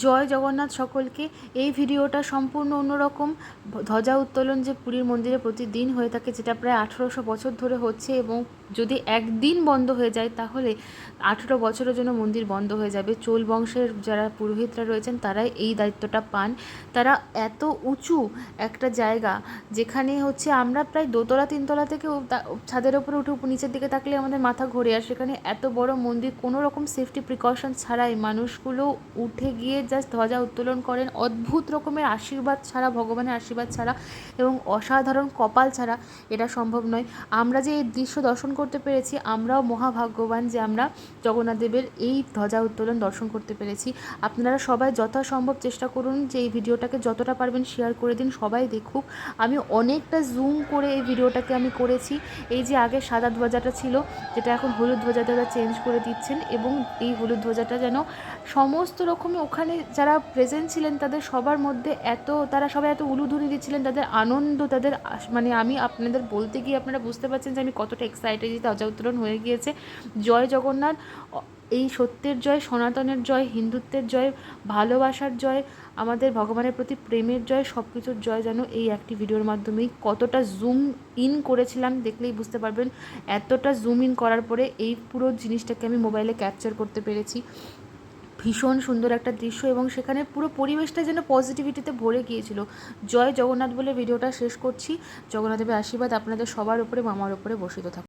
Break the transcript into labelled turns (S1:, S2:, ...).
S1: জয় জগন্নাথ সকলকে। এই ভিডিওটা সম্পূর্ণ অন্যরকম। ধ্বজা উত্তোলন যে পুরীর মন্দিরে প্রতিদিন হয়ে থাকে, যেটা প্রায় 1800 বছর ধরে হচ্ছে, এবং যদি একদিন বন্ধ হয়ে যায় তাহলে 18 বছরের জন্য মন্দির বন্ধ হয়ে যাবে। চোল বংশের যারা পুরোহিতরা রয়েছেন তারাই এই দায়িত্বটা পান। তারা এত উঁচু একটা জায়গা, যেখানে হচ্ছে আমরা প্রায় দোতলা তিনতলা থেকে ছাদের ওপরে উঠে নিচের দিকে তাকলে আমাদের মাথা ঘোরে, আর সেখানে এত বড় মন্দির কোনো রকম সেফটি প্রিকশন ছাড়াই মানুষগুলো উঠে গিয়ে জাস্ট ধ্বজা উত্তোলন করেন। অদ্ভুত রকমের আশীর্বাদ ছাড়া, ভগবানের আশীর্বাদ ছাড়া এবং অসাধারণ কপাল ছাড়া এটা সম্ভব নয়। আমরা যে এই দৃশ্য দর্শন করতে পেরেছি, আমরাও মহাভাগ্যবান যে আমরা জগন্নাথ দেবের এই ধ্বজা উত্তোলন দর্শন করতে পেরেছি। আপনারা সবাই যথাসম্ভব চেষ্টা করুন যে এই ভিডিওটাকে যতটা পারবেন শেয়ার করে দিন, সবাই দেখুক। আমি অনেকটা জুম করে এই ভিডিওটাকে আমি করেছি। এই যে আগে সাদা ধ্বজাটা ছিল, যেটা এখন হলুদ ধ্বজাতে ওরা চেঞ্জ করে দিচ্ছেন, এবং এই হলুদ ধ্বজাটা যেন সমস্ত রকমই ওখানে যারা প্রেজেন্ট ছিলেন তাদের সবার মধ্যে তারা সবাই এত উলুধ্বনি দিচ্ছিলেন, তাদের আনন্দ, তাদের মানে আমি আপনাদের বলতে গিয়ে আপনারা বুঝতে পারছেন যে আমি কতটা এক্সাইটেড যে ধ্বজা উত্তোলন হয়ে গিয়েছে। জয় জগন্নাথ। এই সত্যের জয়, সনাতনের জয়, হিন্দুত্বের জয়, ভালোবাসার জয়, আমাদের ভগবানের প্রতি প্রেমের জয়, সব কিছুর জয় যেন এই একটি ভিডিওর মাধ্যমেই। কতটা জুম ইন করেছিলাম দেখলেই বুঝতে পারবেন। এতটা জুম ইন করার পরে এই পুরো জিনিসটাকে আমি মোবাইলে ক্যাপচার করতে পেরেছি। ভীষণ সুন্দর একটা দৃশ্য, এবং সেখানে পুরো পরিবেশটা যেন পজিটিভিটিতে ভরে গিয়েছিল। জয় জগন্নাথ বলে ভিডিওটা শেষ করছি। জগন্নাথ দেবের আশীর্বাদ আপনাদের সবার উপরে, মামার উপরে বর্ষিত থাকুক।